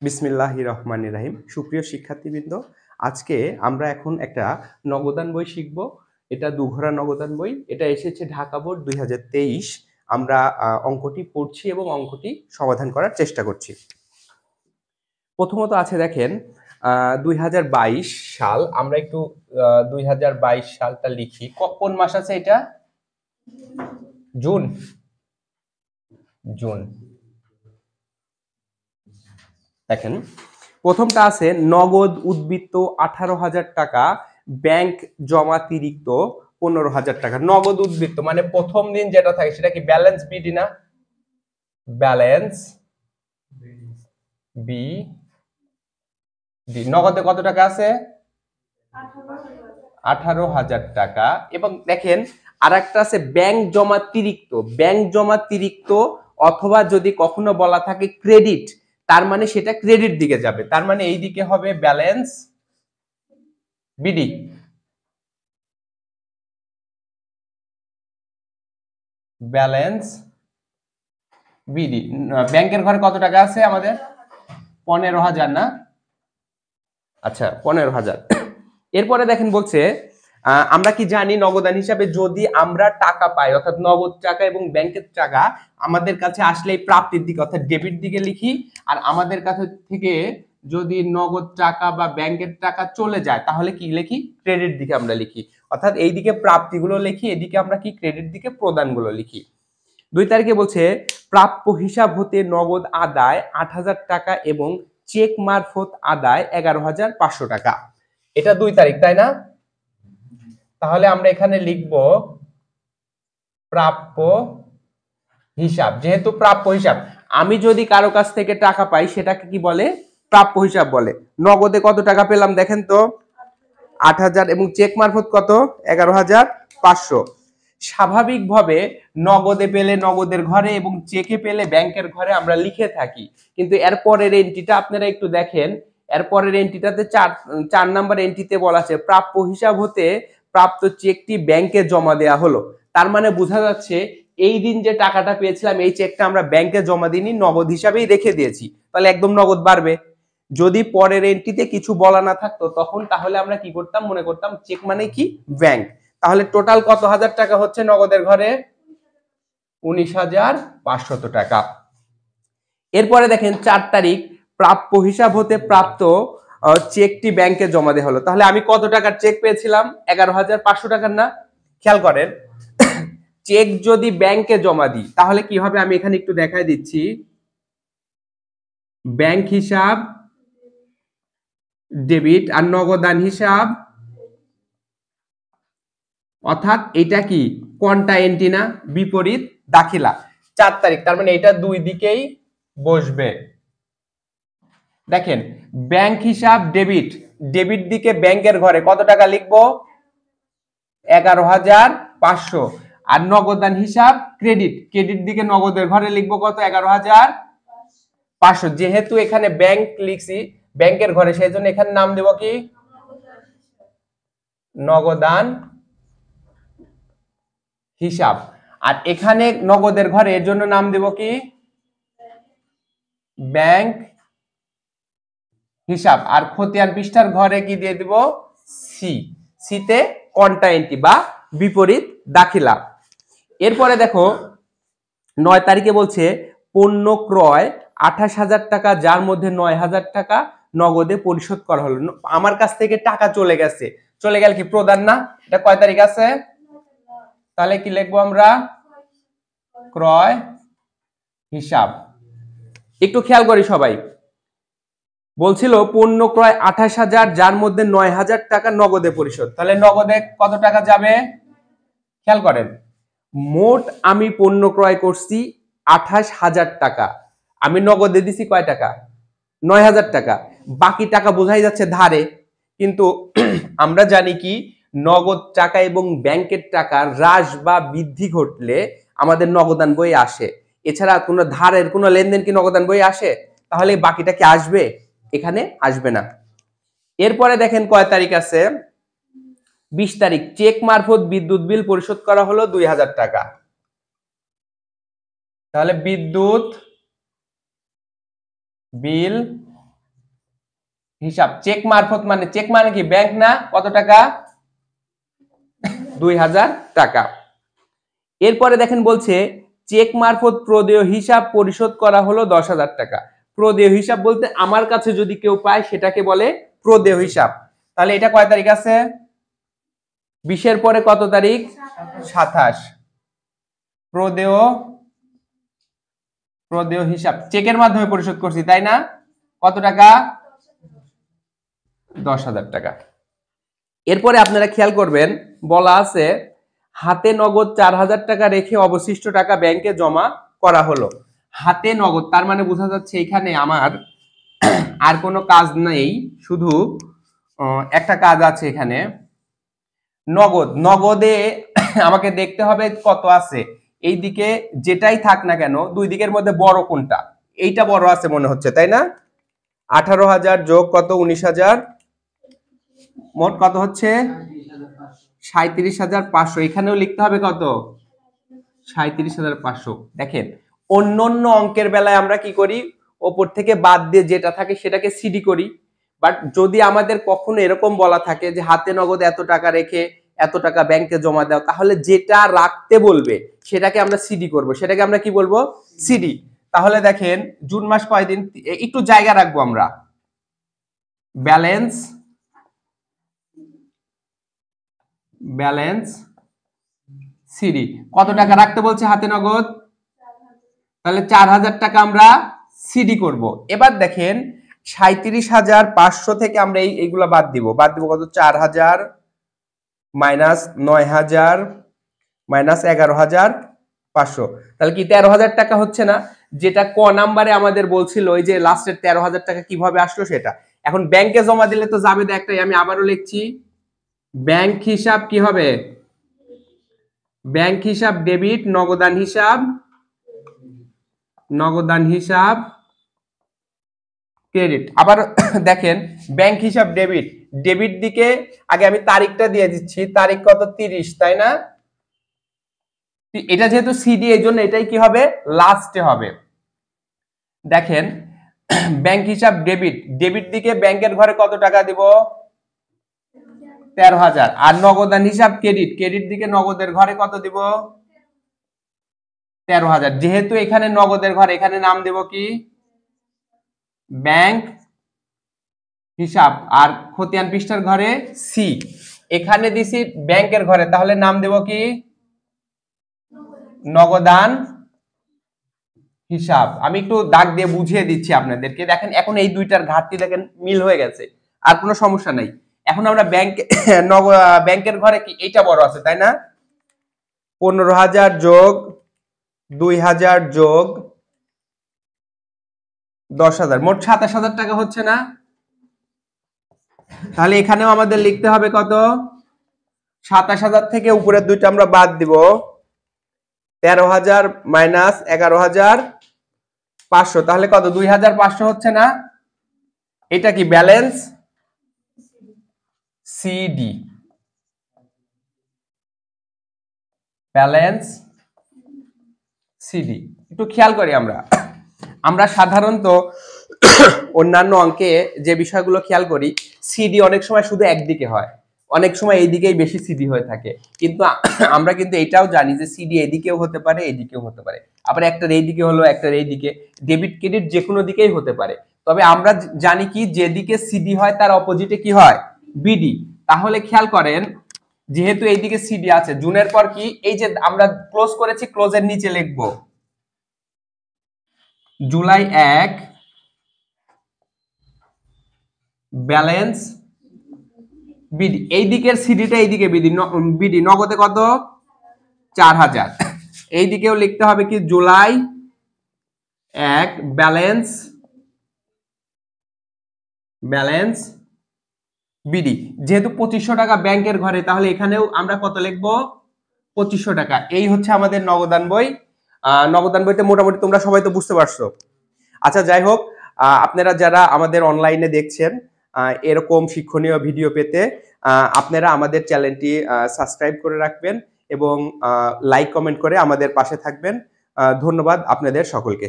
বিসমিল্লাহির রহমানির রহিম। সুপ্রিয় শিক্ষার্থীবৃন্দ, আজকে আমরা এখন একটা নগদান বই শিখব। এটা দুঘরা নগদান বই। এটা এসেছে ঢাকা বোর্ড 2023। আমরা অঙ্কটি পড়ছি এবং অঙ্কটি সমাধান করার চেষ্টা করছি। প্রথমত আছে দেখেন 2022 সাল। আমরা একটু 2022 সালটা লিখি। কোন মাস আছে এটা? জুন। দেখেন প্রথমটা আছে নগদ উদ্বৃত্ত 18,000 টাকা, ব্যাংক জমাতিরিক্ত 15,000 টাকা। নগদ উদ্বৃত্ত মানে প্রথম দিন যেটা থাকে সেটা কি ব্যালেন্স বিডি না? Balance B D. নগদে কত টাকা আছে? 18,000 টাকা। এবং দেখেন আরেকটা আছে ব্যাংক জমাতিরিক্ত। ব্যাংক জমাতিরিক্ত অথবা যদি কখনো বলা থাকে ক্রেডিট, তার মানে সেটা ক্রেডিট দিকে যাবে। তার মানে এই দিকে হবে ব্যালেন্স বিডি। Balance BD. ব্যাংকের ঘরে কত টাকা আছে আমাদের? 15,000 না? আচ্ছা 15,000। এরপরে দেখেন বলছে আমরা কি জানি নগদান হিসাবে যদি আমরা টাকা পাই অর্থাৎ নগদ টাকা এবং ব্যাংকের টাকা আমাদের কাছে আসলে প্রাপ্তির দিকে অর্থাৎ ডেবিট দিকে লিখি, আর আমাদের কাছে থেকে যদি নগদ টাকা বা ব্যাংকের টাকা চলে যায় তাহলে কি লিখি? ক্রেডিট দিকে আমরা লিখি। অর্থাৎ এই দিকে প্রাপ্তিগুলো লিখি, এদিকে আমরা কি ক্রেডিট দিকে প্রদানগুলো লিখি। 2 তারিখে বলছে প্রাপ্য হিসাব হতে নগদ আদায় 8,000 টাকা এবং চেক মারফত আদায় 11,500 টাকা। এটা 2 তারিখ, তাই না? তাহলে আমরা এখানে লিখব প্রাপ্য হিসাব। যেহেতু প্রাপ্য হিসাব, আমি যদি কারো কাছ থেকে টাকা পাই সেটাকে কি বলে? প্রাপ্য হিসাব বলে। নগদে কত টাকা পেলাম দেখেন তো? 8,000 এবং চেক মারফত কত? 11,500। স্বাভাবিকভাবে নগদে পেলে নগদের ঘরে এবং চেকে পেলে ব্যাংকের ঘরে আমরা লিখে থাকি, কিন্তু এরপরের এন্ট্রিটা আপনারা একটু দেখেন। এরপরের এন্ট্রিটাতে 4 নাম্বার এন্ট্রিতে বলা আছে প্রাপ্য হিসাব হতে প্রাপ্ত চেকটি ব্যাংকে জমা দেয়া হলো। তার মানে বোঝা যাচ্ছে এই দিন যে টাকাটা পেয়েছিলাম এই চেকটা আমরা ব্যাংকে জমা দিইনি, নগদ হিসাবেই রেখে দিয়েছি। তাহলে একদম নগদ বাড়বে। যদি পরের এন্ট্রিতে কিছু বলা না থাকতো তখন তাহলে আমরা কি করতাম? মনে করতাম চেক মানে কি? ব্যাংক। তাহলে টোটাল কত হাজার টাকা হচ্ছে নগদের ঘরে? 19,500 টাকা। এরপরে দেখেন 4 তারিখ প্রাপ্য হিসাব হতে প্রাপ্ত চেকটি ব্যাংকে জমা দেওয়া হলো। তাহলে আমি কত টাকার চেক পেয়েছিলাম? 11,500 টাকার না? খেয়াল করেন চেক যদি ব্যাংকে জমা দিই তাহলে কি হবে আমি এখানে একটু দেখাই দিচ্ছি। ব্যাংক হিসাব ডেবিট আর নগদান হিসাব, অর্থাৎ এটা কি কোনটা এন্ট্রি না? বিপরীত দাখিলা। 4 তারিখ, তার মানে এটা দুই দিকেই বসবে। দেখেন ব্যাংক হিসাব ডেবিট, ডেবিট দিকে ব্যাংকের ঘরে কত টাকা লিখবো? 11,500। আর নগদান হিসাব ক্রেডিট, ক্রেডিট দিকে নগদের ঘরে লিখবো কত? 11,500। যেহেতু এখানে ব্যাংক লিখছি ব্যাংকের ঘরে, সেই জন্য এখানে নাম দেব কি? নগদান হিসাব। আর এখানে নগদের ঘরে এর জন্য নাম দেব কি? ব্যাংক হিসাব। আর খতিয়ান পৃষ্ঠার ঘরে কি দিয়ে দিব? সি। সিতে কোনটা এন্ট্রি বা বিপরীত দাখিলা। এরপরে দেখো 9 তারিখে বলছে পণ্য ক্রয় 28,000 টাকা, যার মধ্যে 9,000 টাকা নগদে পরিশোধ করা হলো। আমার কাছ থেকে টাকা চলে গেছে, চলে গেল কি? প্রদান না? এটা কয় তারিখ আছে? তাহলে কি লিখবো আমরা? ক্রয় হিসাব। একটু খেয়াল করি সবাই। বলছিল পণ্য ক্রয় 28,000, যার মধ্যে 9,000 টাকা নগদে পরিশোধ। তাহলে নগদে কত টাকা যাবে? খেয়াল করেন মোট আমি পণ্য ক্রয় করছি 28,000 টাকা, আমি নগদে দিছি কয় টাকা? 9,000 টাকা। বাকি টাকা বোঝাই যাচ্ছে ধারে, কিন্তু আমরা জানি কি নগদ টাকা এবং ব্যাংকের টাকা হ্রাস বা বৃদ্ধি ঘটলে আমাদের নগদান বই আসে। এছাড়া কোনো ধারের কোনো লেনদেন কি নগদান বই আসে? তাহলে বাকিটা কি আসবে? এখানে আসবে না। এরপরে দেখেন কয় তারিখ আছে? 20 তারিখ চেক মারফত বিদ্যুৎ বিল পরিশোধ করা হলো 2,000 টাকা। তাহলে বিদ্যুৎ বিল হিসাব চেক মারফত মানে চেক মানে কি ব্যাংক না, কত টাকা 2000 টাকা। এরপরে দেখেন বলছে চেক মারফত প্রদেয় হিসাব পরিশোধ করা হলো 10,000 টাকা। প্রদেয় হিসাব বলতে আমার কাছে যদি কেউ পায় সেটাকে বলে প্রদেয় হিসাব। তাহলে এটা কয় তারিখ আছে, 20 পরে কত তারিখ 27। প্রদেয় হিসাব চেকের মাধ্যমে পরিশোধ করছি তাই না, কত টাকা 10,000 টাকা। এরপরে আপনারা খেয়াল করবেন বলা আছে হাতে নগদ 4,000 টাকা রেখে অবশিষ্ট টাকা ব্যাংকে জমা করা হলো। হাতে নগদ তার মানে বোঝা যাচ্ছে এখানে আমার আর কোনো কাজ নেই, শুধু একটা কাজ আছে এখানে, নগদে আমাকে দেখতে হবে কত আছে। এই দিকে যেটাই থাক না কেন দুই দিকের মধ্যে বড় কোনটা, এইটা বড় আছে মনে হচ্ছে তাই না। 18,000 যোগ কত 19,000, মোট কত হচ্ছে 37,500। এখানেও লিখতে হবে কত 37,500। দেখেন অন্য অঙ্কের বেলায় আমরা কি করি, ওপর থেকে বাদ দিয়ে যেটা থাকে সেটাকে সিডি করি, বাট যদি আমাদের কখনো এরকম বলা থাকে যে হাতে নগদ এত টাকা রেখে এত টাকা ব্যাংকে জমা দাও, তাহলে যেটা রাখতে বলবে সেটাকে আমরা সিডি করব, সেটাকে আমরা কি বলবো সিডি। তাহলে দেখেন জুন মাস কয়দিন, একটু জায়গা রাখবো আমরা, ব্যালেন্স সিডি কত টাকা রাখতে বলছে হাতে নগদ, তাহলে 4,000 টাকা আমরা সিডি করব। এবার দেখেন 37,500 থেকে আমরা এইগুলা বাদ দিব কত 4,000 মাইনাস 9,000 মাইনাস 11,500, তাহলে কি 13,000 টাকা হচ্ছে না, যেটা ক নাম্বারে আমাদের বলছিল ওই যে লাস্টের 13,000 টাকা কিভাবে আসলো সেটা। এখন ব্যাংকে জমা দিলে তো যাবে একটাই, আমি আবারও লিখছি ব্যাংক হিসাব কি হবে, ব্যাংক হিসাব ডেবিট, নগদান হিসাব ক্রেডিট। আবার দেখেন ব্যাংক হিসাব ডেবিট দিকে আগে আমি তারিখটা দিয়ে দিচ্ছি, তারিখ কত 30 তাই না, এটা যেহেতু সিডি এই জন্য এটাই কি হবে লাস্টে হবে। দেখেন ব্যাংক হিসাব ডেবিট দিকে ব্যাংকের ঘরে কত টাকা দিব 13,000, আর নগদান হিসাব ক্রেডিট দিকে নগদের ঘরে কত দিব 13,000। যেহেতু এখানে নগদের ঘর, এখানে নাম দেব কি ব্যাংক হিসাব, আর খতিয়ান পৃষ্ঠার ঘরে সি, এখানে দিছি ব্যাংকের ঘরে, তাহলে নাম দেব কি নগদান হিসাব। আমি একটু দাগ দিয়ে বুঝিয়ে দিচ্ছি আপনাদেরকে, দেখেন এখন এই দুইটার ঘাটতি দেখেন মিল হয়ে গেছে, আর কোনো সমস্যা নাই। এখন আমরা ব্যাংকের ঘরে কি এইটা বড় আছে তাই না, 15,000 যোগ 2,000 যোগ 10,000, মোট 27,000 টাকা হচ্ছে না। তাহলে এখানেও আমাদের লিখতে হবে কত 27,000 থেকে উপরের দুইটা আমরা বাদ দিব, 13,000 মাইনাস 11,500, তাহলে কত 2,500 হচ্ছে না। এটা কি ব্যালেন্স সিডি, একটু খেয়াল করি আমরা সাধারণত অন্যান্য অঙ্কে যে বিষয়গুলো খেয়াল করি, সিডি অনেক সময় শুধু একদিকে হয়, অনেক সময় এইদিকেই বেশি সিডি হয়ে থাকে, কিন্তু আমরা কিন্তু এটাও জানি যে সিডি এদিকেও হতে পারে এইদিকেও হতে পারে, আবার একটার এইদিকে হলো একটার এইদিকে, ডেবিট ক্রেডিট যে কোনো দিকেই হতে পারে। তবে আমরা জানি কি যেদিকে সিডি হয় তার অপোজিটে কি হয় বিডি। তাহলে খেয়াল করেন যেহেতু এইদিকে সিডি আছে, জুনের পর কি এই যে আমরা ক্লোজ করেছি, ক্লোজের নিচে লিখবো জুলাই 1 ব্যালেন্স বিডি, এই দিকের সিডিটা এইদিকে বিডি, নগদে কত 4,000, এই দিকেও লিখতে হবে কি জুলাই 1 ব্যালেন্স বিডি। যেহেতু 2500 টাকা ব্যাংকের ঘরে, তাহলে এখানেও আমরা কত লিখবো 2500 টাকা। এই হচ্ছে আমাদের নগদান বই। নগদান বইতে মোটামুটি তোমরা সবাই তো বুঝতে পারছো। আচ্ছা যাই হোক, আপনারা যারা আমাদের অনলাইনে দেখছেন এরকম শিক্ষণীয় ভিডিও পেতে আপনারা আমাদের চ্যানেলটি সাবস্ক্রাইব করে রাখবেন এবং লাইক কমেন্ট করে আমাদের পাশে থাকবেন। ধন্যবাদ আপনাদের সকলকে।